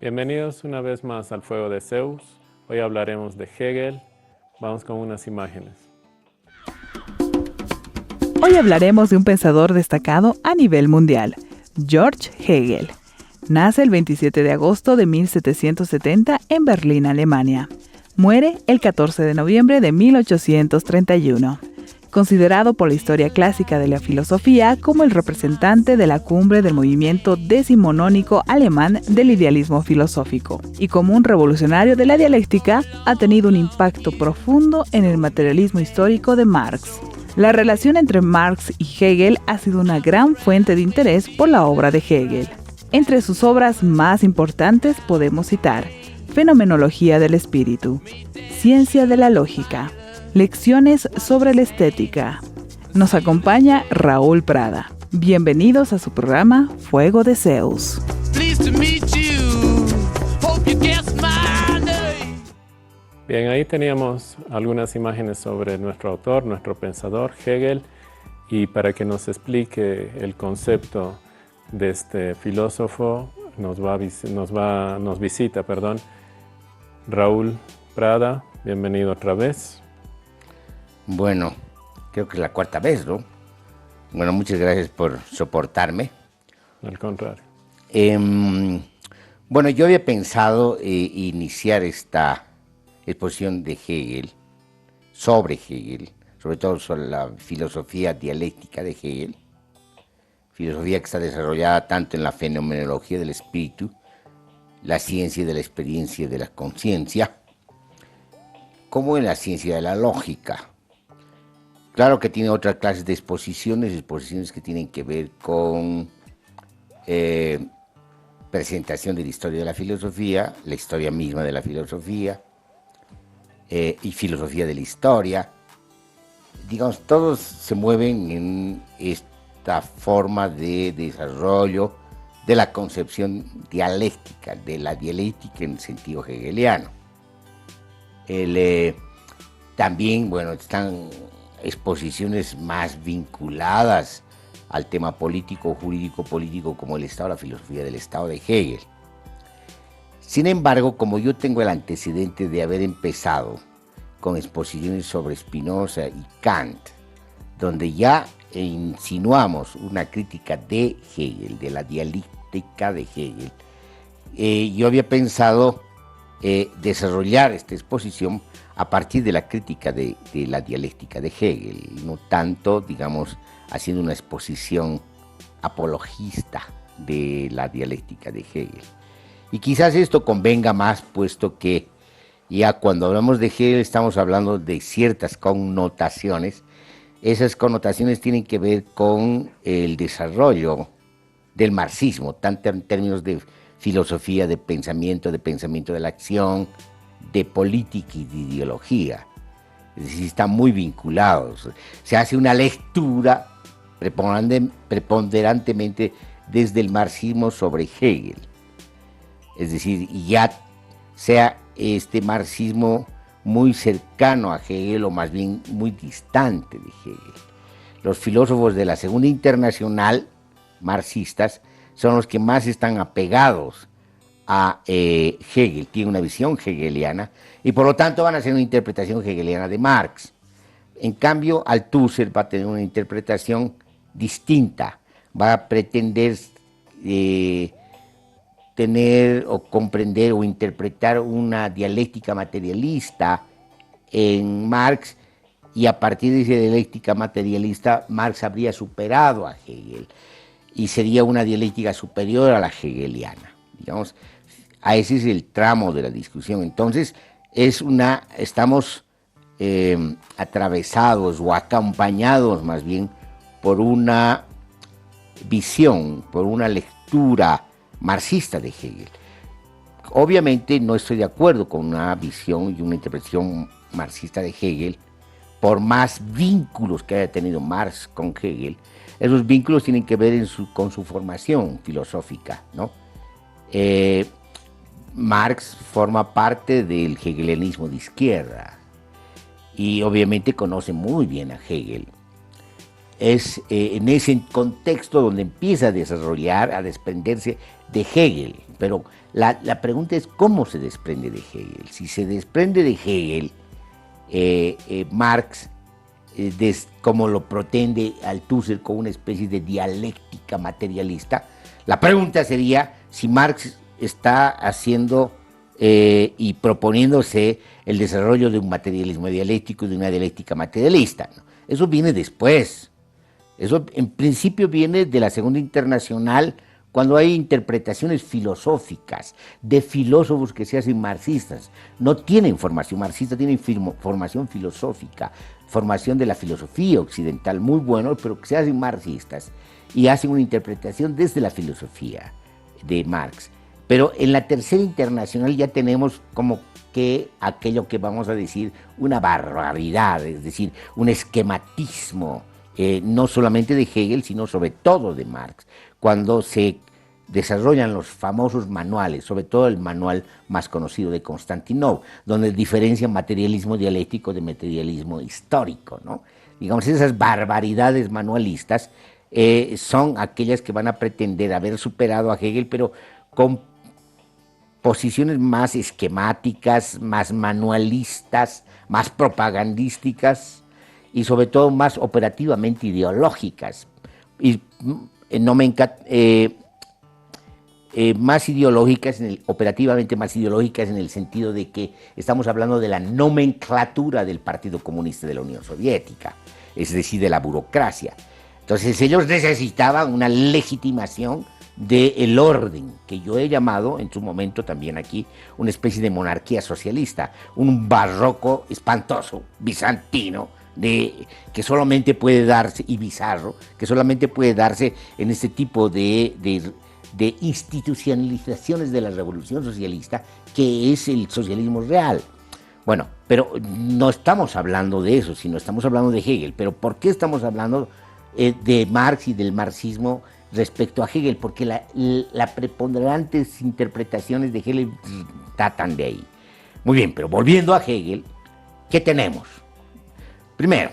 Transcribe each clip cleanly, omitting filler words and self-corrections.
Bienvenidos una vez más al Fuego de Zeus. Hoy hablaremos de Hegel. Vamos con unas imágenes. Hoy hablaremos de un pensador destacado a nivel mundial, George Hegel. Nace el 27 de agosto de 1770 en Berlín, Alemania. Muere el 14 de noviembre de 1831. Considerado por la historia clásica de la filosofía como el representante de la cumbre del movimiento decimonónico alemán del idealismo filosófico y como un revolucionario de la dialéctica, ha tenido un impacto profundo en el materialismo histórico de Marx. La relación entre Marx y Hegel ha sido una gran fuente de interés por la obra de Hegel. Entre sus obras más importantes podemos citar Fenomenología del Espíritu, Ciencia de la Lógica, Lecciones sobre la Estética. Nos acompaña Raúl Prada. Bienvenidos a su programa Fuego de Zeus. Bien, ahí teníamos algunas imágenes sobre nuestro autor, nuestro pensador, Hegel, y para que nos explique el concepto de este filósofo, nos visita, Raúl Prada. Bienvenido otra vez. Bueno, creo que es la cuarta vez, ¿no? Bueno, muchas gracias por soportarme. Al contrario. Bueno, yo había pensado iniciar esta exposición de Hegel, sobre todo sobre la filosofía dialéctica de Hegel, filosofía que está desarrollada tanto en la fenomenología del espíritu, la ciencia de la experiencia y de la conciencia, como en la ciencia de la lógica. Claro que tiene otras clases de exposiciones que tienen que ver con presentación de la historia de la filosofía, la historia misma de la filosofía, y filosofía de la historia. Digamos, todos se mueven en esta forma de desarrollo de la concepción dialéctica, de la dialéctica en el sentido hegeliano. También, bueno, están exposiciones más vinculadas al tema político, jurídico, político, como el Estado, la filosofía del Estado de Hegel. Sin embargo, como yo tengo el antecedente de haber empezado con exposiciones sobre Spinoza y Kant, donde ya insinuamos una crítica de Hegel, de la dialéctica de Hegel, yo había pensado desarrollar esta exposición a partir de la crítica de la dialéctica de Hegel, no tanto, digamos, haciendo una exposición apologista de la dialéctica de Hegel. Y quizás esto convenga más, puesto que ya cuando hablamos de Hegel estamos hablando de ciertas connotaciones. Esas connotaciones tienen que ver con el desarrollo del marxismo, tanto en términos de filosofía, de pensamiento de la acción, de política y de ideología. Es decir, están muy vinculados. Se hace una lectura preponderantemente desde el marxismo sobre Hegel. Es decir, ya sea este marxismo muy cercano a Hegel o más bien muy distante de Hegel. Los filósofos de la Segunda Internacional, marxistas, son los que más están apegados a Hegel, tienen una visión hegeliana y por lo tanto van a hacer una interpretación hegeliana de Marx. En cambio, Althusser va a tener una interpretación distinta, va a pretender tener o comprender o interpretar una dialéctica materialista en Marx, y a partir de esa dialéctica materialista Marx habría superado a Hegel y sería una dialéctica superior a la hegeliana. Digamos, a ese es el tramo de la discusión. Entonces, estamos atravesados o acompañados más bien por una visión, por una lectura marxista de Hegel. Obviamente no estoy de acuerdo con una visión y una interpretación marxista de Hegel, por más vínculos que haya tenido Marx con Hegel. Esos vínculos tienen que ver con su formación filosófica, ¿no? Marx forma parte del hegelianismo de izquierda y obviamente conoce muy bien a Hegel. es en ese contexto donde empieza a desarrollar, a desprenderse de Hegel. Pero la pregunta es cómo se desprende de Hegel. Si se desprende de Hegel, Marx, como lo pretende Althusser con una especie de dialéctica materialista, la pregunta sería si Marx está haciendo y proponiéndose el desarrollo de un materialismo dialéctico y de una dialéctica materialista, ¿no? Eso viene después. Eso en principio viene de la Segunda Internacional, cuando hay interpretaciones filosóficas de filósofos que se hacen marxistas. No tienen formación marxista, tienen formación filosófica, formación de la filosofía occidental, muy bueno, pero que se hacen marxistas y hacen una interpretación desde la filosofía de Marx. Pero en la Tercera Internacional ya tenemos como que aquello que vamos a decir una barbaridad, es decir, un esquematismo, no solamente de Hegel, sino sobre todo de Marx, cuando se desarrollan los famosos manuales, sobre todo el manual más conocido de Konstantinov, donde diferencian materialismo dialéctico de materialismo histórico, ¿no? Digamos, esas barbaridades manualistas son aquellas que van a pretender haber superado a Hegel, pero con posiciones más esquemáticas, más manualistas, más propagandísticas y sobre todo más operativamente ideológicas. Y más ideológicas, operativamente más ideológicas en el sentido de que estamos hablando de la nomenclatura del Partido Comunista de la Unión Soviética, es decir, de la burocracia. Entonces ellos necesitaban una legitimación del orden, que yo he llamado en su momento también aquí una especie de monarquía socialista, un barroco espantoso, bizantino, que solamente puede darse, y bizarro, que solamente puede darse en este tipo de institucionalizaciones de la revolución socialista, que es el socialismo real. Bueno, pero no estamos hablando de eso, sino estamos hablando de Hegel. ¿Pero por qué estamos hablando de Marx y del marxismo respecto a Hegel? Porque las preponderantes interpretaciones de Hegel datan de ahí. Muy bien, pero volviendo a Hegel, ¿qué tenemos? Primero,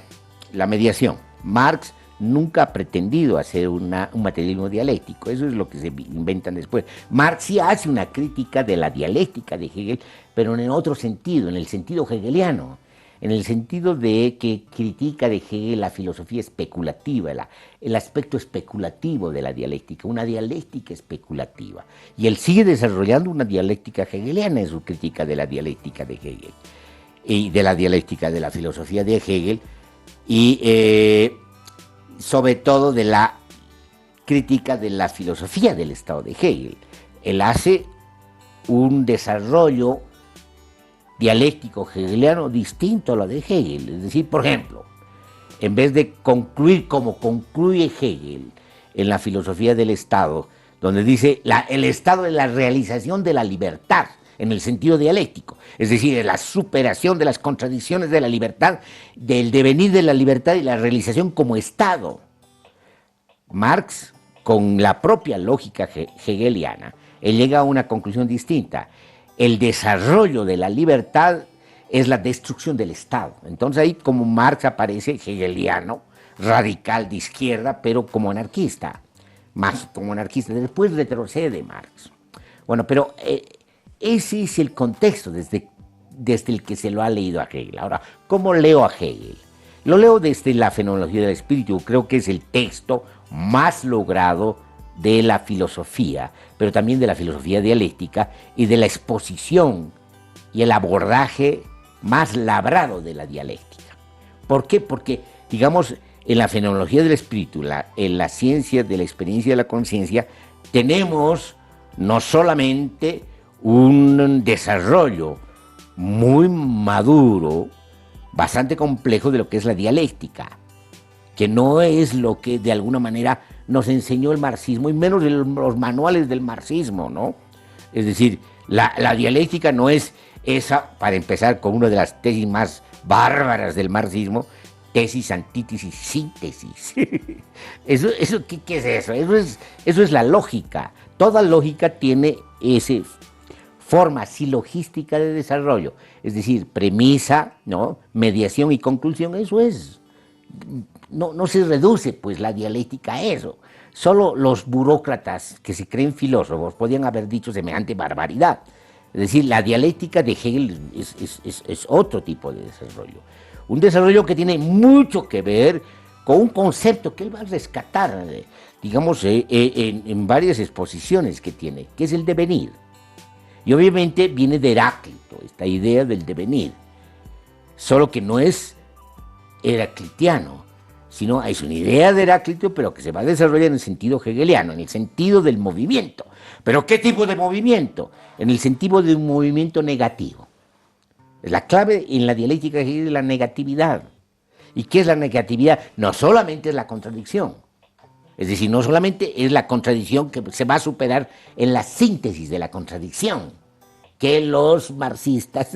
la mediación. Marx nunca ha pretendido hacer un materialismo dialéctico, eso es lo que se inventan después. Marx sí hace una crítica de la dialéctica de Hegel, pero en otro sentido, en el sentido hegeliano, en el sentido de que critica de Hegel la filosofía especulativa, el aspecto especulativo de la dialéctica, una dialéctica especulativa. Y él sigue desarrollando una dialéctica hegeliana en su crítica de la dialéctica de Hegel, y de la dialéctica de la filosofía de Hegel, y sobre todo de la crítica de la filosofía del Estado de Hegel. Él hace un desarrollo dialéctico hegeliano distinto a lo de Hegel. Es decir, por ejemplo, en vez de concluir como concluye Hegel en la filosofía del Estado, donde dice el Estado es la realización de la libertad en el sentido dialéctico, es decir, la superación de las contradicciones de la libertad, del devenir de la libertad y la realización como Estado. Marx, con la propia lógica hegeliana, él llega a una conclusión distinta. El desarrollo de la libertad es la destrucción del Estado. Entonces ahí como Marx aparece hegeliano, radical de izquierda, pero como anarquista, más como anarquista. Después retrocede Marx. Bueno, pero ese es el contexto desde el que se lo ha leído a Hegel. Ahora, ¿cómo leo a Hegel? Lo leo desde la fenomenología del espíritu. Creo que es el texto más logrado de la filosofía, pero también de la filosofía dialéctica y de la exposición y el abordaje más labrado de la dialéctica. ¿Por qué? Porque, digamos, en la fenomenología del espíritu, en la ciencia de la experiencia de la conciencia, tenemos no solamente un desarrollo muy maduro, bastante complejo de lo que es la dialéctica, que no es lo que de alguna manera nos enseñó el marxismo, y menos los manuales del marxismo, ¿no? Es decir, la dialéctica no es esa, para empezar con una de las tesis más bárbaras del marxismo, tesis, antítesis, síntesis. ¿Qué es eso? Eso es la lógica. Toda lógica tiene esa forma silogística de desarrollo, es decir, premisa, ¿no? Mediación y conclusión, eso es no se reduce pues la dialéctica a eso. Solo los burócratas que se creen filósofos podían haber dicho semejante barbaridad. Es decir, la dialéctica de Hegel es otro tipo de desarrollo. Un desarrollo que tiene mucho que ver con un concepto que él va a rescatar, digamos, en varias exposiciones que tiene, que es el devenir. Y obviamente viene de Heráclito, esta idea del devenir. Solo que no es heraclitiano, sino es una idea de Heráclito, pero que se va a desarrollar en el sentido hegeliano, en el sentido del movimiento. ¿Pero qué tipo de movimiento? En el sentido de un movimiento negativo. La clave en la dialéctica de Hegel es la negatividad. ¿Y qué es la negatividad? No solamente es la contradicción. Es decir, no solamente es la contradicción que se va a superar en la síntesis de la contradicción, que los marxistas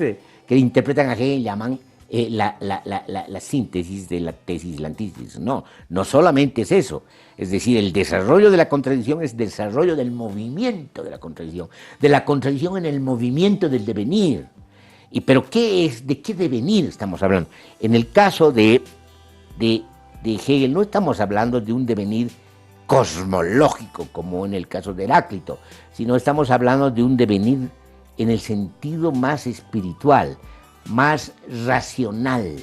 que interpretan a Hegel llaman la síntesis de la tesis y la antítesis. No, no solamente es eso. Es decir, el desarrollo de la contradicción es desarrollo del movimiento de la contradicción en el movimiento del devenir. Pero ¿de qué devenir estamos hablando? En el caso de Hegel no estamos hablando de un devenir cosmológico como en el caso de Heráclito, sino estamos hablando de un devenir en el sentido más espiritual, más racional,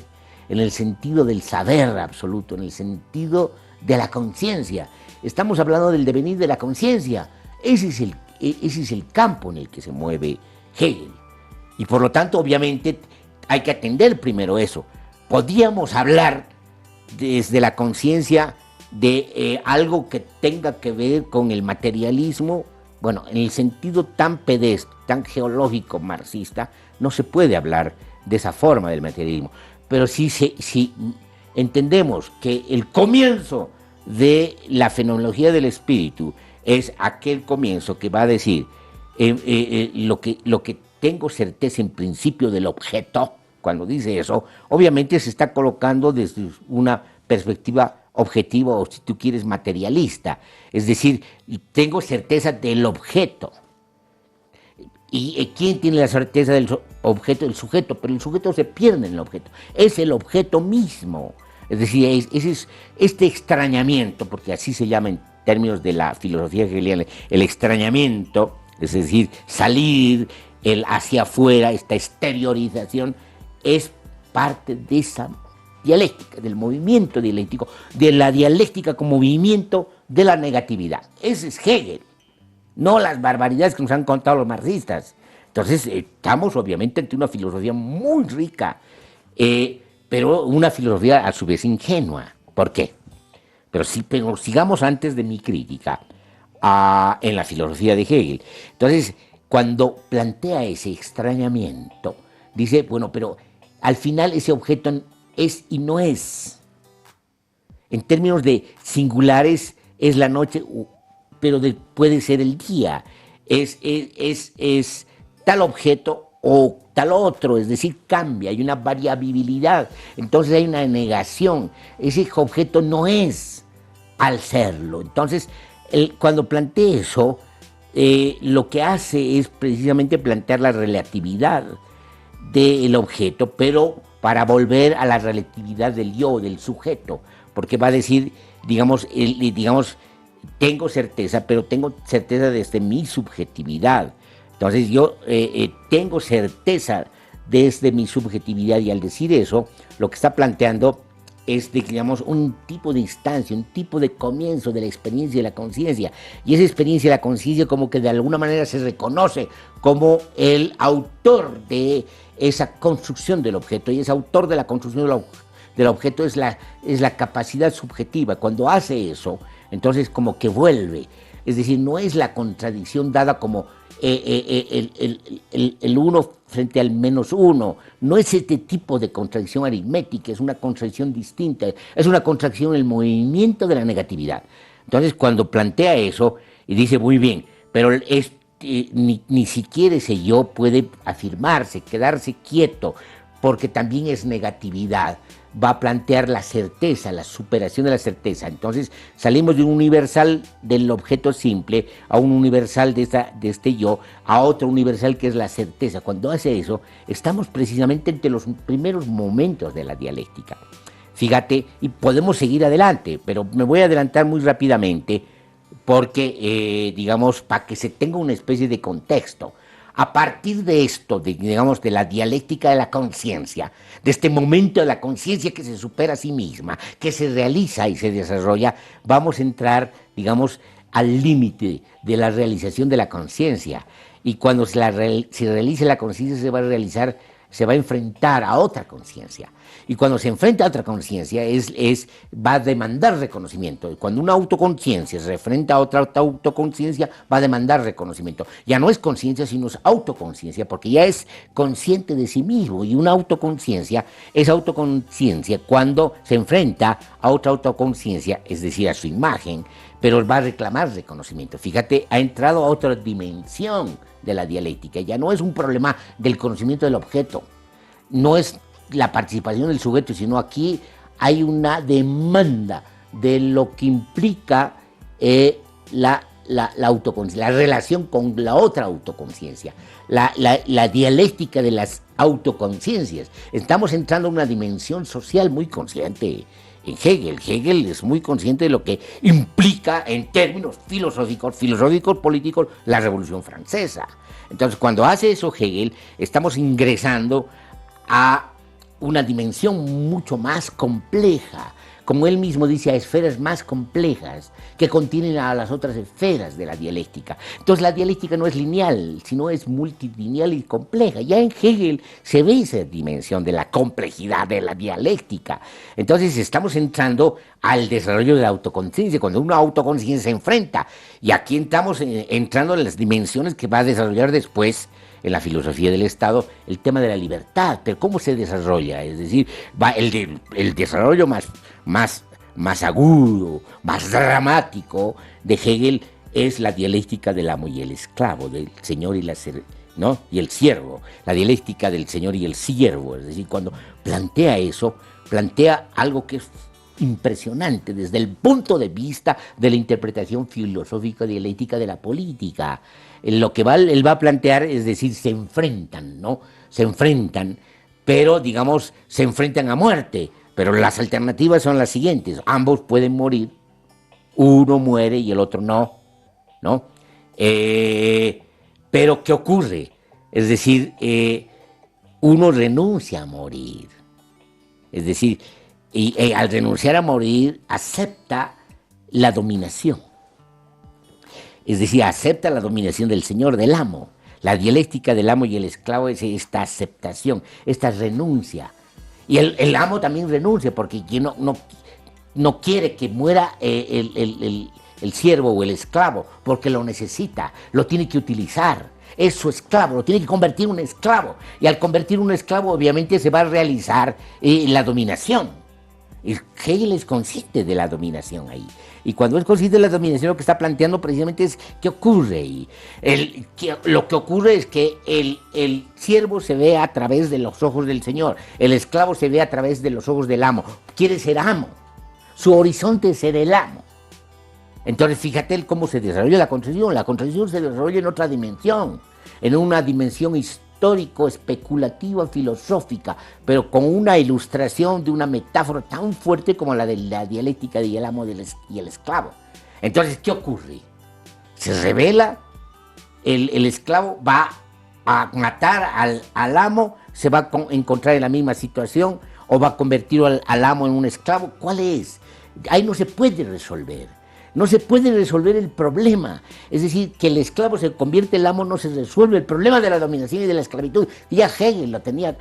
en el sentido del saber absoluto, en el sentido de la conciencia. Estamos hablando del devenir de la conciencia. Ese es el campo en el que se mueve Hegel. Y por lo tanto, obviamente, hay que atender primero eso. Podríamos hablar desde la conciencia de algo que tenga que ver con el materialismo. Bueno, en el sentido tan pedestre, tan geológico marxista, no se puede hablar de esa forma del materialismo. Pero si entendemos que el comienzo de la fenomenología del espíritu es aquel comienzo que va a decir lo que tengo certeza en principio del objeto, cuando dice eso, obviamente se está colocando desde una perspectiva objetiva o, si tú quieres, materialista. Es decir, tengo certeza del objeto. ¿Y quién tiene la certeza del objeto? El sujeto, pero el sujeto se pierde en el objeto. Es el objeto mismo. Es decir, es este extrañamiento, porque así se llama en términos de la filosofía hegeliana, el extrañamiento, es decir, salir hacia afuera, esta exteriorización, es parte de esa dialéctica, del movimiento dialéctico, de la dialéctica como movimiento de la negatividad. Ese es Hegel, no las barbaridades que nos han contado los marxistas. Entonces, estamos obviamente ante una filosofía muy rica, pero una filosofía a su vez ingenua. ¿Por qué? Pero sigamos antes de mi crítica en la filosofía de Hegel. Entonces, cuando plantea ese extrañamiento, dice, bueno, pero al final ese objeto es y no es. En términos de singulares, es la noche, pero puede ser el día. Es tal objeto o tal otro, es decir, cambia, hay una variabilidad. Entonces hay una negación. Ese objeto no es al serlo. Entonces, cuando plantea eso, lo que hace es precisamente plantear la relatividad del objeto, pero para volver a la relatividad del yo, del sujeto, porque va a decir, digamos, tengo certeza, pero tengo certeza desde mi subjetividad. Entonces yo tengo certeza desde mi subjetividad, y al decir eso, lo que está planteando es, digamos, un tipo de instancia, un tipo de comienzo de la experiencia de la conciencia. Y esa experiencia de la conciencia como que de alguna manera se reconoce como el autor de esa construcción del objeto, y ese autor de la construcción del objeto es la capacidad subjetiva. Cuando hace eso, entonces como que vuelve. Es decir, no es la contradicción dada como el uno frente al menos uno. No es este tipo de contradicción aritmética, es una contradicción distinta, es una contradicción en el movimiento de la negatividad. Entonces, cuando plantea eso, y dice, muy bien, pero ni siquiera ese yo puede afirmarse, quedarse quieto, porque también es negatividad. Va a plantear la certeza, la superación de la certeza. Entonces salimos de un universal del objeto simple a un universal de este yo, a otro universal que es la certeza. Cuando hace eso, estamos precisamente entre los primeros momentos de la dialéctica. Fíjate, y podemos seguir adelante, pero me voy a adelantar muy rápidamente porque, digamos, para que se tenga una especie de contexto. A partir de esto, digamos, de la dialéctica de la conciencia, de este momento de la conciencia que se supera a sí misma, que se realiza y se desarrolla, vamos a entrar, digamos, al límite de la realización de la conciencia. Y cuando se realice la conciencia, se va a enfrentar a otra conciencia. Y cuando se enfrenta a otra conciencia, va a demandar reconocimiento. Y cuando una autoconciencia se enfrenta a otra autoconciencia, va a demandar reconocimiento. Ya no es conciencia, sino es autoconciencia, porque ya es consciente de sí mismo. Y una autoconciencia es autoconciencia cuando se enfrenta a otra autoconciencia, es decir, a su imagen, pero va a reclamar reconocimiento. Fíjate, ha entrado a otra dimensión de la dialéctica. Ya no es un problema del conocimiento del objeto, no es la participación del sujeto, sino aquí hay una demanda de lo que implica la autoconciencia, la relación con la otra autoconciencia, la dialéctica de las autoconciencias. Estamos entrando en una dimensión social muy consciente. En Hegel es muy consciente de lo que implica en términos filosóficos políticos, la Revolución Francesa. Entonces, cuando hace eso Hegel, estamos ingresando a una dimensión mucho más compleja, como él mismo dice, a esferas más complejas que contienen a las otras esferas de la dialéctica. Entonces la dialéctica no es lineal, sino es multilineal y compleja. Ya en Hegel se ve esa dimensión de la complejidad de la dialéctica. Entonces estamos entrando al desarrollo de la autoconciencia, cuando una autoconciencia se enfrenta. Y aquí estamos entrando en las dimensiones que va a desarrollar después en la filosofía del Estado, el tema de la libertad. Pero ¿cómo se desarrolla? Es decir, va el desarrollo más agudo, más dramático de Hegel es la dialéctica del amo y el esclavo, del señor y y el siervo, la dialéctica del señor y el siervo. Es decir, cuando plantea eso, plantea algo que es impresionante desde el punto de vista de la interpretación filosófica dialéctica de la política. Lo que él va a plantear es decir, se enfrentan, ¿no? Se enfrentan, pero digamos, se enfrentan a muerte. Pero las alternativas son las siguientes: ambos pueden morir, uno muere y el otro no, ¿no? Pero ¿qué ocurre? Es decir, uno renuncia a morir. Es decir, y al renunciar a morir, acepta la dominación. Es decir, acepta la dominación del señor, del amo. La dialéctica del amo y el esclavo es esta aceptación, esta renuncia. Y el amo también renuncia, porque no quiere que muera el siervo o el esclavo, porque lo necesita, lo tiene que utilizar. Es su esclavo, lo tiene que convertir en un esclavo. Y al convertir en un esclavo, obviamente, se va a realizar la dominación. Y Hegel es consciente de la dominación ahí. Y cuando es consciente de la dominación, lo que está planteando precisamente es qué ocurre ahí. Lo que ocurre es que el siervo se ve a través de los ojos del Señor, el esclavo se ve a través de los ojos del amo. Quiere ser amo, su horizonte es ser el amo. Entonces fíjate cómo se desarrolla la concesión se desarrolla en otra dimensión, en una dimensión histórico, especulativa, filosófica, pero con una ilustración de una metáfora tan fuerte como la de la dialéctica del amo y el esclavo. Entonces, ¿qué ocurre? Se revela, el esclavo va a matar al amo, se va a encontrar en la misma situación, o va a convertir al amo en un esclavo. ¿Cuál es? Ahí no se puede resolver. No se puede resolver el problema. Es decir, que el esclavo se convierte en el amo, no se resuelve el problema de la dominación y de la esclavitud. Ya Hegel lo tenía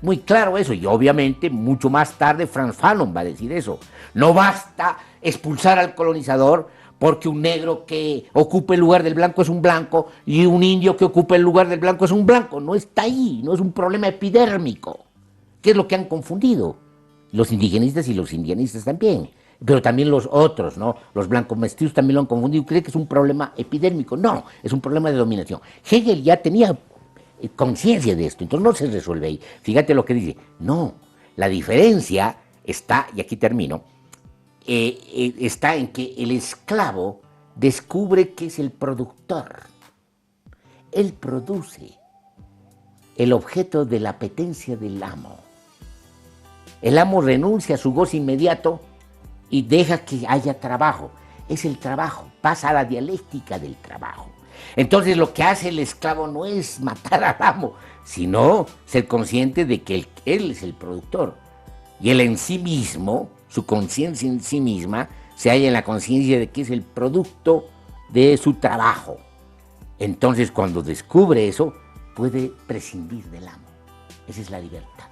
muy claro eso. Y obviamente, mucho más tarde, Franz Fanon va a decir eso. No basta expulsar al colonizador porque un negro que ocupe el lugar del blanco es un blanco y un indio que ocupe el lugar del blanco es un blanco. No está ahí, no es un problema epidérmico. ¿Qué es lo que han confundido? Los indigenistas y los indianistas también. Pero también los otros, ¿no? Los blancos mestizos también lo han confundido. Creen que es un problema epidérmico. No, es un problema de dominación. Hegel ya tenía conciencia de esto, entonces no se resuelve ahí. Fíjate lo que dice. No, la diferencia está, y aquí termino, está en que el esclavo descubre que es el productor. Él produce el objeto de la apetencia del amo. El amo renuncia a su goce inmediato y deja que haya trabajo. Es el trabajo, pasa a la dialéctica del trabajo. Entonces lo que hace el esclavo no es matar al amo, sino ser consciente de que él es el productor. Y él en sí mismo, su conciencia en sí misma, se halla en la conciencia de que es el producto de su trabajo. Entonces cuando descubre eso, puede prescindir del amo. Esa es la libertad.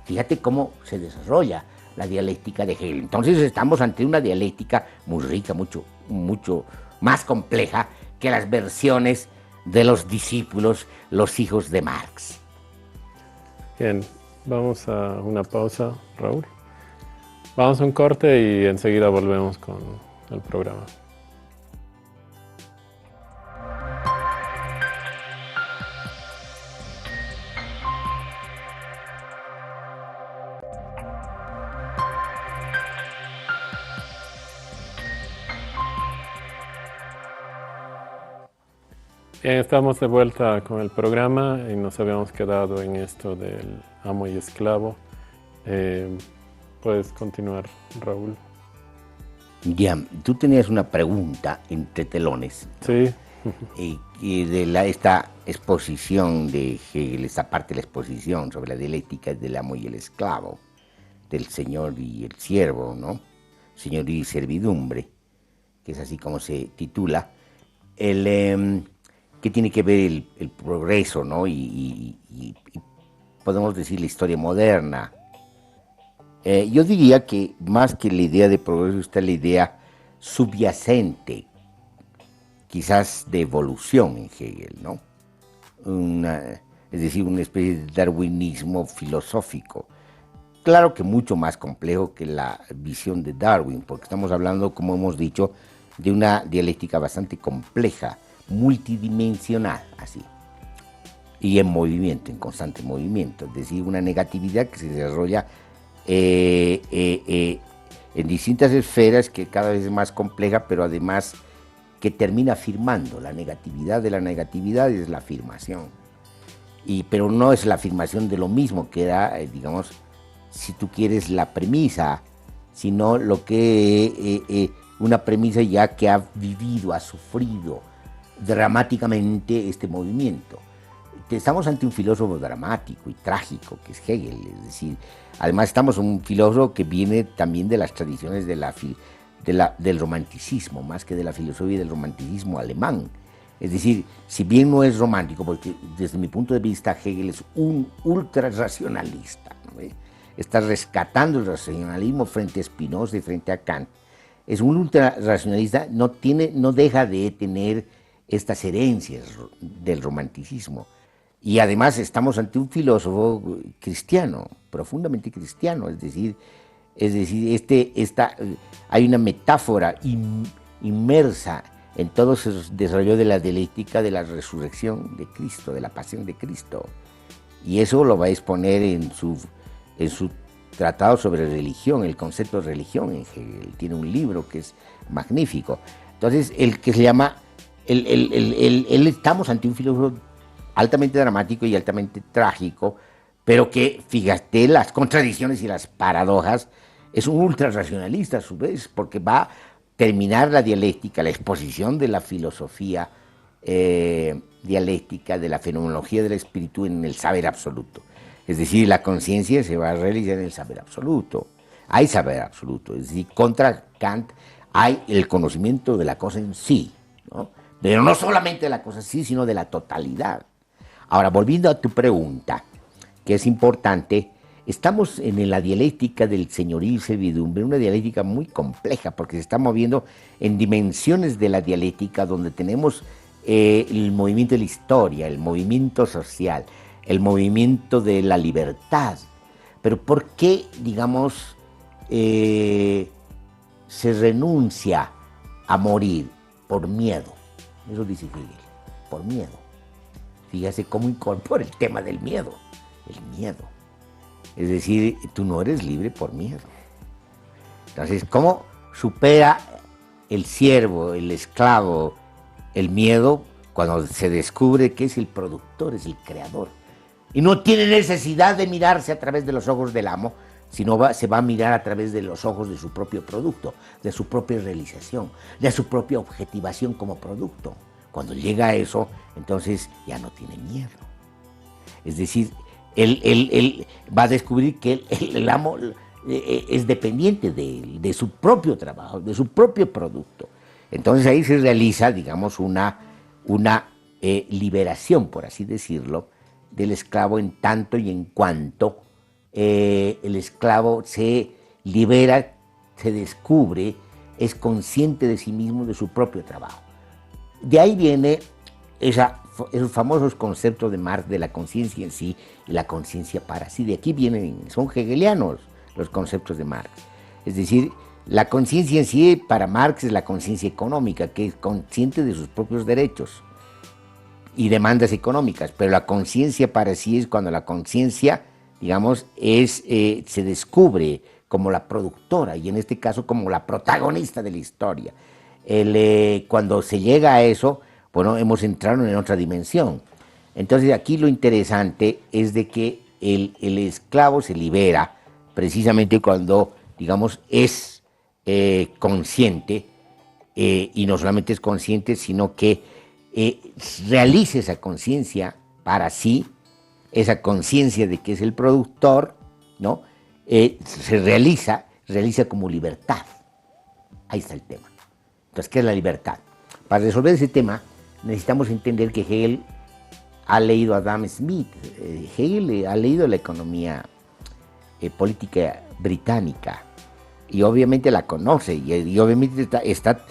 Fíjate cómo se desarrolla la dialéctica de Hegel. Entonces estamos ante una dialéctica muy rica, mucho más compleja que las versiones de los discípulos, los hijos de Marx. Bien, vamos a una pausa, Raúl. Vamos a un corte y enseguida volvemos con el programa. Bien, estamos de vuelta con el programa y nos habíamos quedado en esto del amo y esclavo. Puedes continuar, Raúl. Ya, tú tenías una pregunta entre telones. Sí. Y de esta exposición de Hegel, esta parte de la exposición sobre la dialéctica del amo y el esclavo, del señor y el siervo, ¿no? Señorío y servidumbre, que es así como se titula. ¿Qué tiene que ver el progreso, ¿no? Y podemos decir la historia moderna? Yo diría que más que la idea de progreso está la idea subyacente, quizás de evolución en Hegel, ¿no? Es decir, una especie de darwinismo filosófico. Claro que mucho más complejo que la visión de Darwin, porque estamos hablando, como hemos dicho, de una dialéctica bastante compleja, multidimensional, así, y en movimiento, en constante movimiento, es decir, una negatividad que se desarrolla en distintas esferas, que cada vez es más compleja, pero además que termina afirmando. La negatividad de la negatividad es la afirmación, pero no es la afirmación de lo mismo que era, digamos, si tú quieres, la premisa, sino lo que una premisa ya que ha vivido, ha sufrido dramáticamente este movimiento. Estamos ante un filósofo dramático y trágico, que es Hegel, es decir, además estamos un filósofo que viene también de las tradiciones del romanticismo, más que de la filosofía del romanticismo alemán. Es decir, si bien no es romántico, porque desde mi punto de vista Hegel es un ultrarracionalista, ¿no? Está rescatando el racionalismo frente a Spinoza y frente a Kant. Es un ultrarracionalista, no deja de tener estas herencias del romanticismo. Y además estamos ante un filósofo cristiano, profundamente cristiano, es decir, hay una metáfora inmersa en todo ese desarrollo de la dialéctica de la resurrección de Cristo, de la pasión de Cristo. Y eso lo va a exponer en su tratado sobre religión, el concepto de religión en Hegel. Tiene un libro que es magnífico. Entonces, el que se llama, estamos ante un filósofo altamente dramático y altamente trágico, pero que, fíjate, las contradicciones y las paradojas, es un ultrarracionalista a su vez, porque va a terminar la dialéctica, la exposición de la filosofía dialéctica, de la fenomenología del espíritu en el saber absoluto. Es decir, la conciencia se va a realizar en el saber absoluto. Hay saber absoluto, es decir, contra Kant hay el conocimiento de la cosa en sí, ¿no? Pero no solamente de la cosa en sí, sino de la totalidad. Ahora, volviendo a tu pregunta, que es importante, estamos en la dialéctica del señorío y servidumbre, una dialéctica muy compleja, porque se está moviendo en dimensiones de la dialéctica donde tenemos el movimiento de la historia, el movimiento social, el movimiento de la libertad. Pero ¿por qué, digamos, se renuncia a morir? Por miedo. Eso dice Hegel, por miedo. Fíjate cómo incorpora el tema del miedo, el miedo. Es decir, tú no eres libre por miedo. Entonces, ¿cómo supera el siervo, el esclavo, el miedo cuando se descubre que es el productor, es el creador? Y no tiene necesidad de mirarse a través de los ojos del amo sino se va a mirar a través de los ojos de su propio producto, de su propia realización, de su propia objetivación como producto. Cuando llega a eso, entonces ya no tiene miedo. Es decir, él va a descubrir que el amo es dependiente de su propio trabajo, de su propio producto. Entonces ahí se realiza, digamos, una liberación, por así decirlo, del esclavo en tanto y en cuanto el esclavo se libera, se descubre, es consciente de sí mismo, de su propio trabajo. De ahí viene esos famosos conceptos de Marx de la conciencia en sí y la conciencia para sí. De aquí vienen, son hegelianos los conceptos de Marx. Es decir, la conciencia en sí para Marx es la conciencia económica, que es consciente de sus propios derechos y demandas económicas, pero la conciencia para sí es cuando la conciencia, digamos, se descubre como la productora y en este caso como la protagonista de la historia. Cuando se llega a eso, bueno, hemos entrado en otra dimensión. Entonces aquí lo interesante es de que el esclavo se libera precisamente cuando, digamos, es consciente, y no solamente es consciente, sino que realiza esa conciencia para sí, esa conciencia de que es el productor, ¿no? Se realiza como libertad. Ahí está el tema. Entonces, ¿qué es la libertad? Para resolver ese tema, necesitamos entender que Hegel ha leído a Adam Smith. Hegel ha leído la economía política británica y obviamente la conoce y obviamente está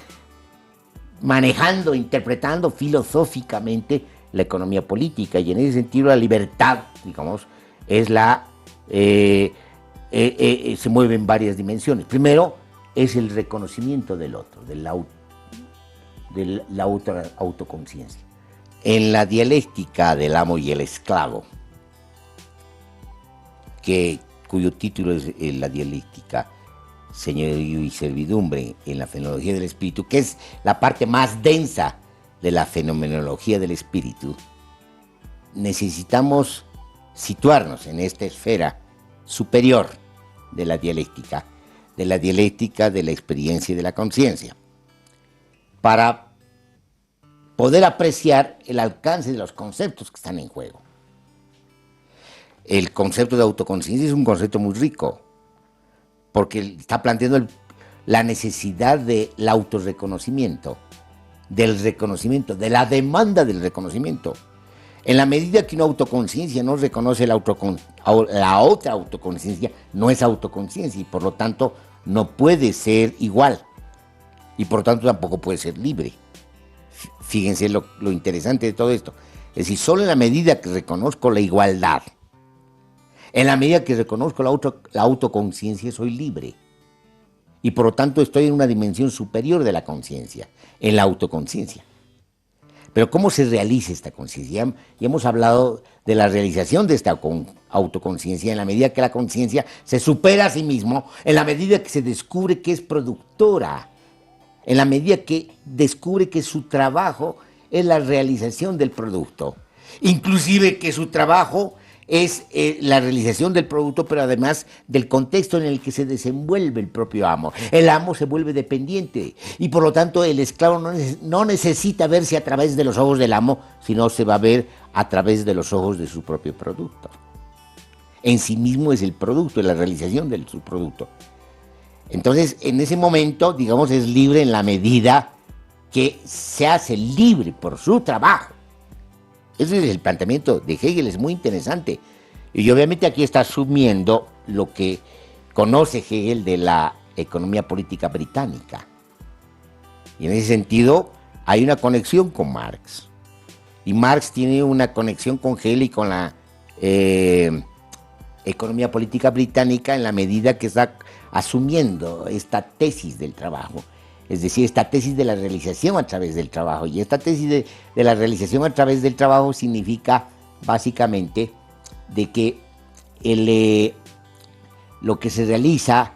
manejando, interpretando filosóficamente la economía política, y en ese sentido la libertad, digamos, es se mueve en varias dimensiones. Primero, es el reconocimiento del otro, de la autoconciencia. En la dialéctica del amo y el esclavo, cuyo título es la dialéctica señorío y servidumbre en la fenomenología del espíritu, que es la parte más densa de la fenomenología del espíritu, necesitamos situarnos en esta esfera superior de la dialéctica de la experiencia y de la conciencia, para poder apreciar el alcance de los conceptos que están en juego. El concepto de autoconciencia es un concepto muy rico, porque está planteando la necesidad del autorreconocimiento, del reconocimiento, de la demanda del reconocimiento. En la medida que una autoconciencia no reconoce la otra autoconciencia, no es autoconciencia y por lo tanto no puede ser igual y por lo tanto tampoco puede ser libre. Fíjense lo interesante de todo esto. Es decir, solo en la medida que reconozco la igualdad, en la medida que reconozco la autoconciencia, soy libre. Y por lo tanto estoy en una dimensión superior de la conciencia, en la autoconciencia. Pero ¿cómo se realiza esta conciencia? Ya hemos hablado de la realización de esta autoconciencia en la medida que la conciencia se supera a sí mismo, en la medida que se descubre que es productora, en la medida que descubre que su trabajo es la realización del producto, inclusive que su trabajo es la realización del producto, pero además del contexto en el que se desenvuelve el propio amo. El amo se vuelve dependiente y por lo tanto el esclavo no necesita verse a través de los ojos del amo, sino se va a ver a través de los ojos de su propio producto. En sí mismo es el producto, es la realización de su producto. Entonces, en ese momento, digamos, es libre en la medida que se hace libre por su trabajo. Ese es el planteamiento de Hegel, es muy interesante. Y obviamente aquí está asumiendo lo que conoce Hegel de la economía política británica. Y en ese sentido hay una conexión con Marx. Y Marx tiene una conexión con Hegel y con la economía política británica en la medida que está asumiendo esta tesis del trabajo. Es decir, esta tesis de la realización a través del trabajo. Y esta tesis de la realización a través del trabajo significa básicamente de que lo que se realiza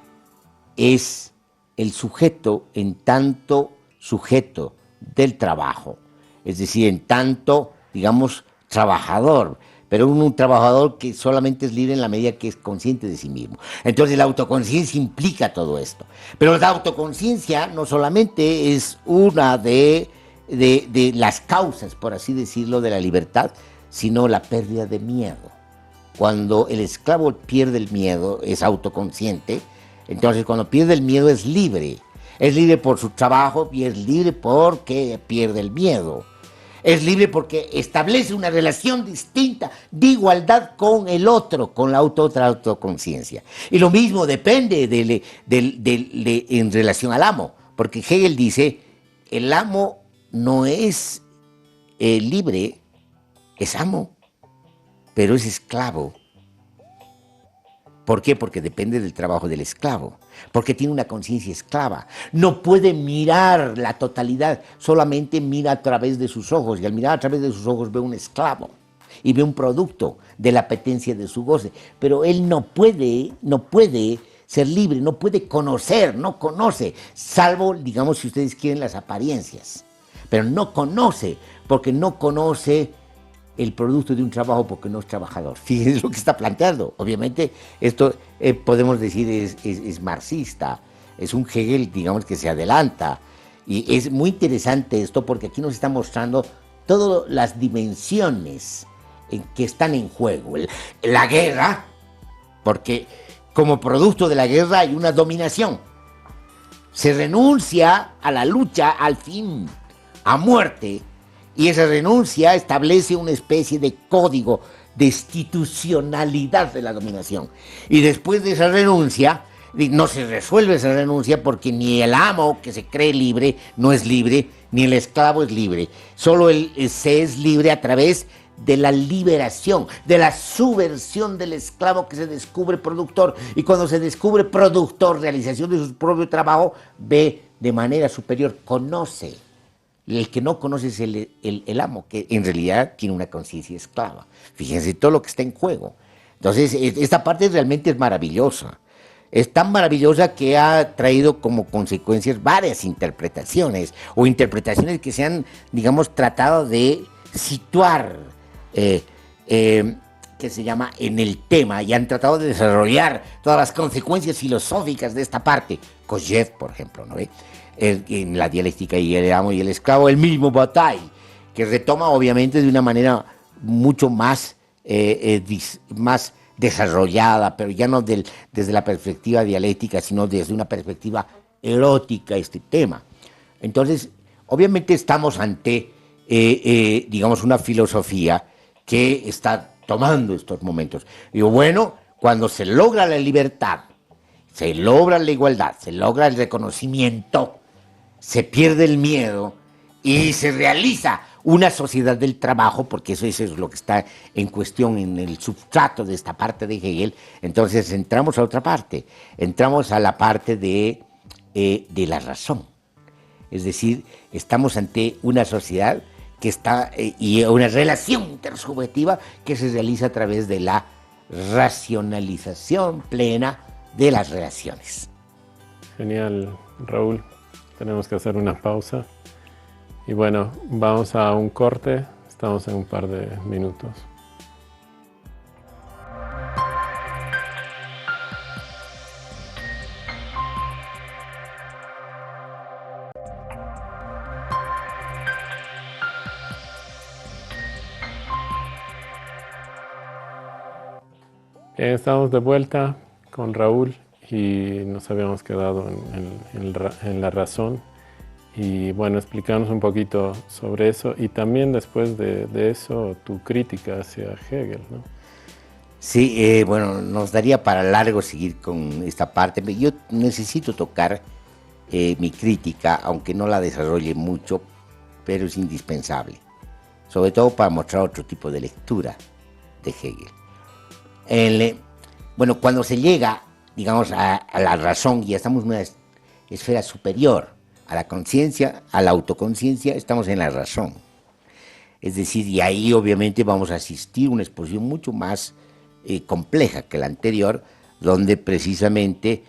es el sujeto en tanto sujeto del trabajo. Es decir, en tanto, digamos, trabajador. pero un trabajador que solamente es libre en la medida que es consciente de sí mismo. Entonces la autoconciencia implica todo esto. Pero la autoconciencia no solamente es una de las causas, por así decirlo, de la libertad, sino la pérdida de miedo. Cuando el esclavo pierde el miedo, es autoconsciente. Entonces cuando pierde el miedo es libre. Es libre por su trabajo y es libre porque pierde el miedo. Es libre porque establece una relación distinta de igualdad con el otro, con la otra autoconciencia. Y lo mismo depende en relación al amo, porque Hegel dice, el amo no es libre, es amo, pero es esclavo. ¿Por qué? Porque depende del trabajo del esclavo, porque tiene una conciencia esclava. No puede mirar la totalidad, solamente mira a través de sus ojos, y al mirar a través de sus ojos ve un esclavo y ve un producto de la apetencia de su goce. Pero él no puede ser libre, no puede conocer, no conoce, salvo, digamos, si ustedes quieren, las apariencias. Pero no conoce, porque no conoce el producto de un trabajo porque no es trabajador. Fíjense lo que está planteando. Obviamente esto podemos decir es marxista, es un Hegel, digamos, que se adelanta. Y es muy interesante esto porque aquí nos está mostrando todas las dimensiones que están en juego. La guerra, porque como producto de la guerra hay una dominación. Se renuncia a la lucha, al fin, a muerte. Y esa renuncia establece una especie de código de institucionalidad de la dominación. Y después de esa renuncia, no se resuelve esa renuncia porque ni el amo que se cree libre no es libre, ni el esclavo es libre. Solo se es libre a través de la liberación, de la subversión del esclavo que se descubre productor. Y cuando se descubre productor, realización de su propio trabajo, ve de manera superior, conoce. El que no conoce es el amo, que en realidad tiene una conciencia esclava. Fíjense todo lo que está en juego. Entonces, esta parte realmente es maravillosa. Es tan maravillosa que ha traído como consecuencias varias interpretaciones, o interpretaciones que se han, digamos, tratado de situar, que se llama en el tema, y han tratado de desarrollar todas las consecuencias filosóficas de esta parte. Kojève, por ejemplo, ¿no ve? En la dialéctica y el amo y el esclavo, el mismo Bataille, que retoma obviamente de una manera mucho más desarrollada, pero ya no desde la perspectiva dialéctica, sino desde una perspectiva erótica este tema. Entonces, obviamente estamos ante, digamos, una filosofía que está tomando estos momentos. Digo, bueno, cuando se logra la libertad, se logra la igualdad, se logra el reconocimiento, se pierde el miedo y se realiza una sociedad del trabajo, porque eso es lo que está en cuestión en el substrato de esta parte de Hegel. Entonces entramos a otra parte, entramos a la parte de la razón. Es decir, estamos ante una sociedad que está, y una relación intersubjetiva que se realiza a través de la racionalización plena de las relaciones. Genial, Raúl. Tenemos que hacer una pausa. Y bueno, vamos a un corte. Estamos en un par de minutos. Bien, estamos de vuelta con Raúl y nos habíamos quedado en la razón. Y bueno, explicarnos un poquito sobre eso y también después de eso tu crítica hacia Hegel, ¿no? Sí, bueno, nos daría para largo seguir con esta parte. Yo necesito tocar mi crítica, aunque no la desarrolle mucho, pero es indispensable, sobre todo para mostrar otro tipo de lectura de Hegel. Bueno, cuando se llega, digamos, a la razón, ya estamos en una esfera superior a la conciencia, a la autoconciencia, estamos en la razón. Es decir, y ahí obviamente vamos a asistir a una exposición mucho más compleja que la anterior, donde precisamente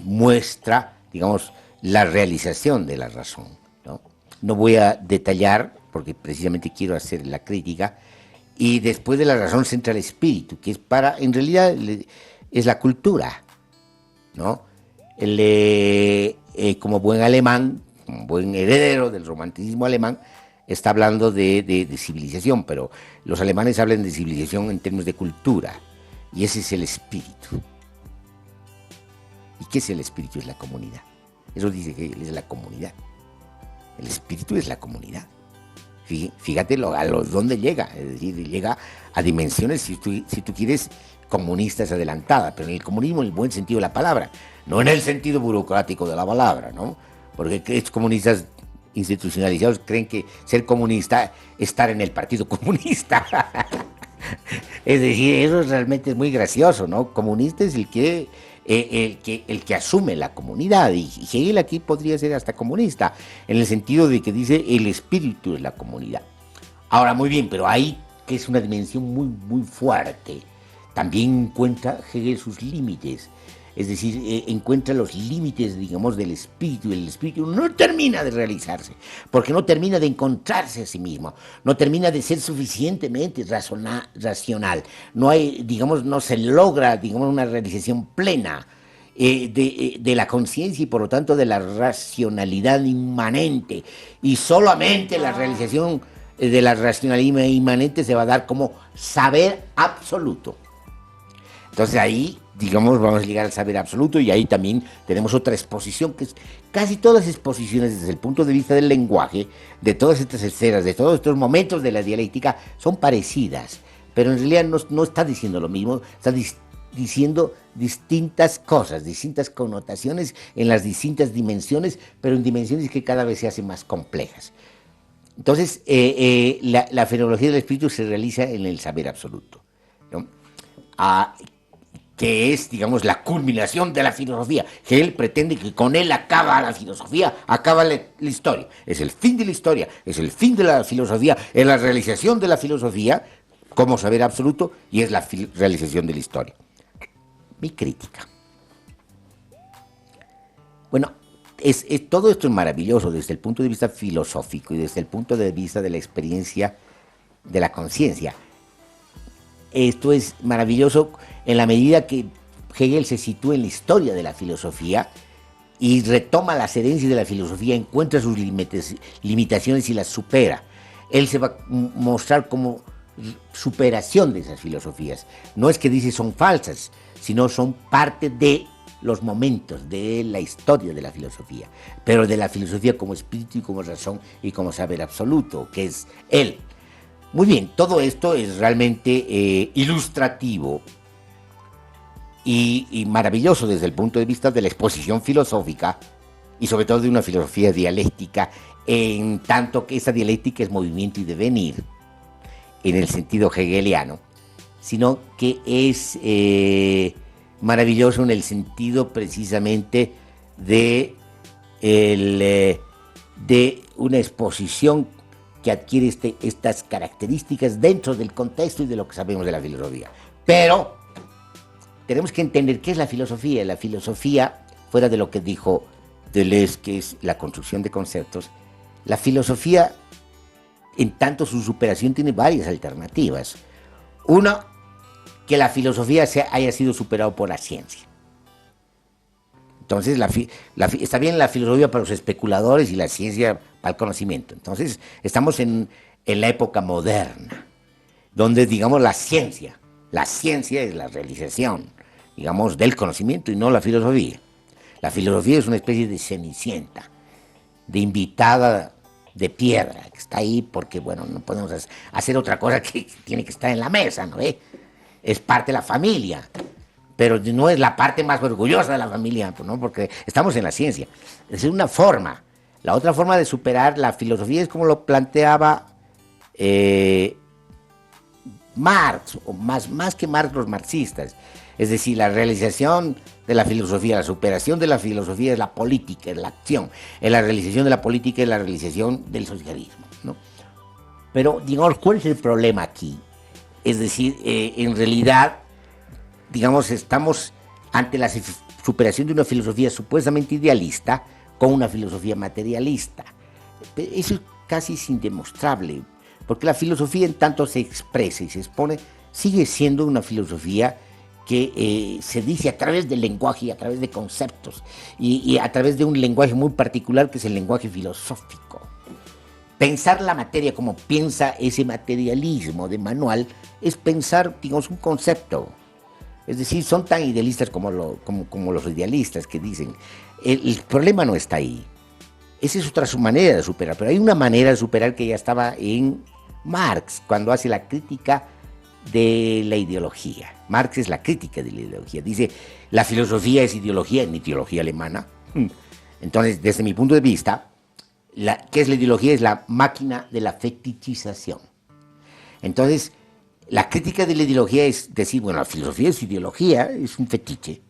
muestra, digamos, la realización de la razón, ¿no? No voy a detallar, porque precisamente quiero hacer la crítica, y después de la razón se entra el espíritu, que es en realidad es la cultura, ¿no? Como buen alemán, como buen heredero del romanticismo alemán, está hablando de civilización, pero los alemanes hablan de civilización en términos de cultura, y ese es el espíritu. ¿Y qué es el espíritu? Es la comunidad. Eso dice que es la comunidad. El espíritu es la comunidad. Fíjate a dónde llega, es decir, llega a dimensiones, si tú quieres, comunistas adelantadas, pero en el comunismo en el buen sentido de la palabra, no en el sentido burocrático de la palabra, ¿no? Porque estos comunistas institucionalizados creen que ser comunista es estar en el Partido Comunista. Es decir, eso realmente es muy gracioso, ¿no? Comunista es el que asume la comunidad, y Hegel aquí podría ser hasta comunista, en el sentido de que dice el espíritu de la comunidad. Ahora, muy bien, pero ahí, que es una dimensión muy, muy fuerte, también encuentra Hegel sus límites. Es decir, encuentra los límites, digamos, del espíritu, y el espíritu no termina de realizarse, porque no termina de encontrarse a sí mismo, no termina de ser suficientemente racional, no hay, digamos, no se logra, digamos, una realización plena de la conciencia y por lo tanto de la racionalidad inmanente, y solamente la realización de la racionalidad inmanente se va a dar como saber absoluto. Entonces ahí, digamos, vamos a llegar al saber absoluto, y ahí también tenemos otra exposición, que es casi todas las exposiciones desde el punto de vista del lenguaje, de todas estas esferas, de todos estos momentos de la dialéctica, son parecidas, pero en realidad no está diciendo lo mismo, está diciendo distintas cosas, distintas connotaciones en las distintas dimensiones, pero en dimensiones que cada vez se hacen más complejas. Entonces, la fenomenología del espíritu se realiza en el saber absoluto, ¿no? Que es, digamos, la culminación de la filosofía. Hegel pretende que con él acaba la filosofía, acaba la historia. Es el fin de la historia, es el fin de la filosofía, es la realización de la filosofía como saber absoluto, y es la realización de la historia. Mi crítica. Bueno, todo esto es maravilloso desde el punto de vista filosófico y desde el punto de vista de la experiencia de la conciencia. Esto es maravilloso en la medida que Hegel se sitúa en la historia de la filosofía y retoma las herencias de la filosofía, encuentra sus limitaciones y las supera. Él se va a mostrar como superación de esas filosofías. No es que dice son falsas, sino son parte de los momentos de la historia de la filosofía, pero de la filosofía como espíritu y como razón y como saber absoluto, que es él. Muy bien, todo esto es realmente ilustrativo y maravilloso desde el punto de vista de la exposición filosófica y sobre todo de una filosofía dialéctica, en tanto que esa dialéctica es movimiento y devenir en el sentido hegeliano, sino que es maravilloso en el sentido precisamente de una exposición que adquiere estas características dentro del contexto y de lo que sabemos de la filosofía. Pero tenemos que entender qué es la filosofía. La filosofía, fuera de lo que dijo Deleuze, que es la construcción de conceptos, la filosofía, en tanto su superación, tiene varias alternativas. Una, que la filosofía haya sido superado por la ciencia. Entonces, está bien la filosofía para los especuladores y la ciencia para el conocimiento. Entonces, estamos en la época moderna, donde, digamos, la ciencia es la realización, digamos, del conocimiento y no la filosofía. La filosofía es una especie de cenicienta, de invitada de piedra, que está ahí porque, bueno, no podemos hacer otra cosa que tiene que estar en la mesa, ¿no? Es parte de la familia, pero no es la parte más orgullosa de la familia, ¿no? Porque estamos en la ciencia. Es una forma. La otra forma de superar la filosofía es como lo planteaba Marx, o más que Marx, los marxistas. Es decir, la realización de la filosofía, la superación de la filosofía es la política, es la acción. Es la realización de la política, es la realización del socialismo, ¿no? Pero, digamos, ¿cuál es el problema aquí? Es decir, en realidad, digamos, estamos ante la superación de una filosofía supuestamente idealista con una filosofía materialista. Eso es casi indemostrable, Porque la filosofía, en tanto se expresa y se expone, sigue siendo una filosofía que se dice a través del lenguaje y a través de conceptos y a través de un lenguaje muy particular que es el lenguaje filosófico. Pensar la materia como piensa ese materialismo de manual es pensar, digamos, un concepto. Es decir, son tan idealistas como los idealistas que dicen, el problema no está ahí. Esa es otra manera de superar, pero hay una manera de superar que ya estaba en Marx, cuando hace la crítica de la ideología. Marx es la crítica de la ideología. Dice, la filosofía es ideología, en ideología alemana. Entonces, desde mi punto de vista, ¿qué es la ideología? Es la máquina de la fetichización. Entonces, la crítica de la ideología es decir, bueno, la filosofía es ideología, es un fetiche.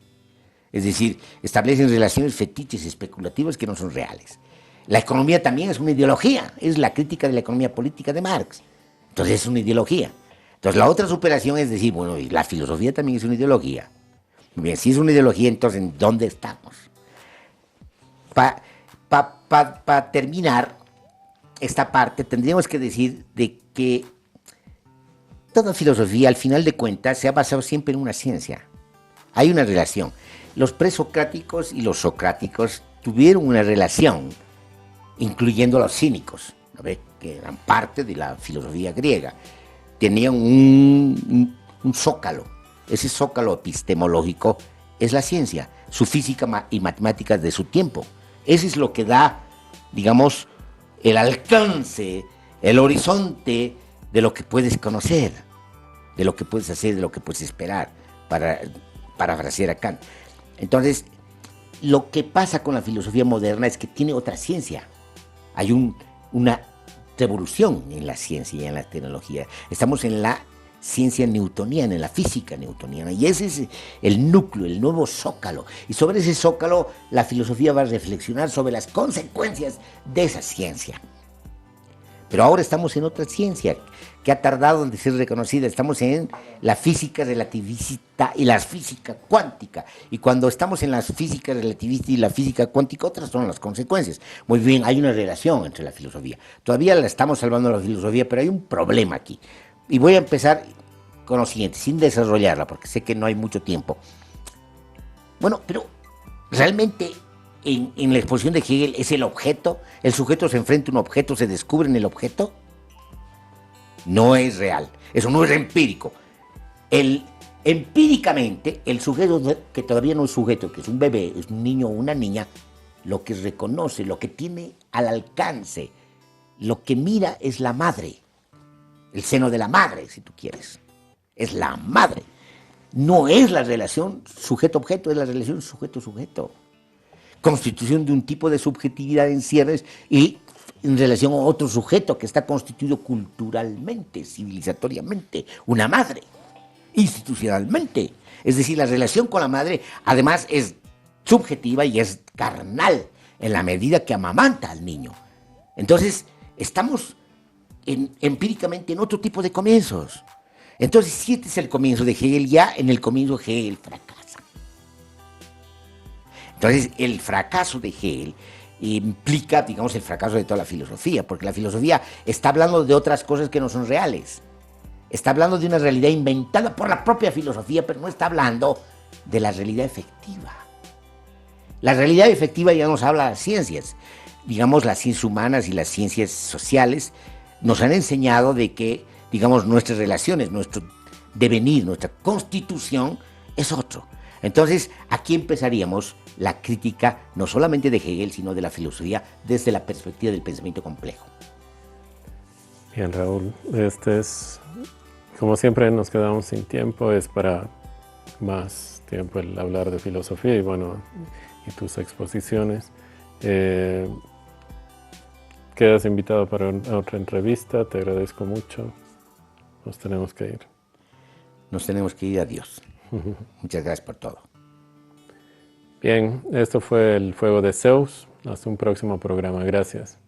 Es decir, establecen relaciones fetiches especulativas que no son reales. La economía también es una ideología, es la crítica de la economía política de Marx. Entonces es una ideología. Entonces la otra superación es decir, bueno, y la filosofía también es una ideología. Muy bien, si es una ideología, entonces ¿en dónde estamos? Para terminar esta parte, tendríamos que decir de que toda filosofía, al final de cuentas, se ha basado siempre en una ciencia. Hay una relación. Los presocráticos y los socráticos tuvieron una relación, incluyendo a los cínicos, ¿no ve? Que eran parte de la filosofía griega. Tenían un zócalo. Ese zócalo epistemológico es la ciencia, su física y matemáticas de su tiempo. Ese es lo que da, digamos, el alcance, el horizonte de lo que puedes conocer, de lo que puedes hacer, de lo que puedes esperar, para parafrasear a Kant. Entonces, lo que pasa con la filosofía moderna es que tiene otra ciencia. Hay una revolución en la ciencia y en la tecnología. Estamos en la ciencia newtoniana, en la física newtoniana, y ese es el núcleo, el nuevo zócalo. Y sobre ese zócalo, la filosofía va a reflexionar sobre las consecuencias de esa ciencia. Pero ahora estamos en otra ciencia que ha tardado en ser reconocida. Estamos en la física relativista y la física cuántica. Y cuando estamos en la física relativista y la física cuántica, otras son las consecuencias. Muy bien, hay una relación entre la filosofía. Todavía la estamos salvando la filosofía, pero hay un problema aquí. Y voy a empezar con lo siguiente, sin desarrollarla, porque sé que no hay mucho tiempo. Bueno, pero realmente en la exposición de Hegel es el objeto, el sujeto se enfrenta a un objeto, se descubre en el objeto. No es real, eso no es empírico. Empíricamente, el sujeto que todavía no es sujeto, que es un bebé, es un niño o una niña, lo que reconoce, lo que tiene al alcance, lo que mira es la madre, el seno de la madre, si tú quieres, es la madre. No es la relación sujeto-objeto, es la relación sujeto-sujeto. Constitución de un tipo de subjetividad en cierres y en relación a otro sujeto que está constituido culturalmente, civilizatoriamente, una madre, institucionalmente. Es decir, la relación con la madre además es subjetiva y es carnal en la medida que amamanta al niño. Entonces, estamos empíricamente en otro tipo de comienzos. Entonces, si este es el comienzo de Hegel, ya en el comienzo Hegel fracasa. Entonces, el fracaso de Hegel implica, digamos, el fracaso de toda la filosofía, porque la filosofía está hablando de otras cosas que no son reales. Está hablando de una realidad inventada por la propia filosofía, pero no está hablando de la realidad efectiva. La realidad efectiva ya nos habla de las ciencias. Digamos, las ciencias humanas y las ciencias sociales nos han enseñado de que, digamos, nuestras relaciones, nuestro devenir, nuestra constitución es otro. Entonces, aquí empezaríamos la crítica no solamente de Hegel, sino de la filosofía desde la perspectiva del pensamiento complejo. Bien, Raúl, como siempre nos quedamos sin tiempo, es para más tiempo el hablar de filosofía y bueno, y tus exposiciones. Quedas invitado para otra entrevista, te agradezco mucho. Nos tenemos que ir. Nos tenemos que ir, adiós. Muchas gracias por todo. Bien, esto fue el Fuego de Zeus. Hasta un próximo programa. Gracias.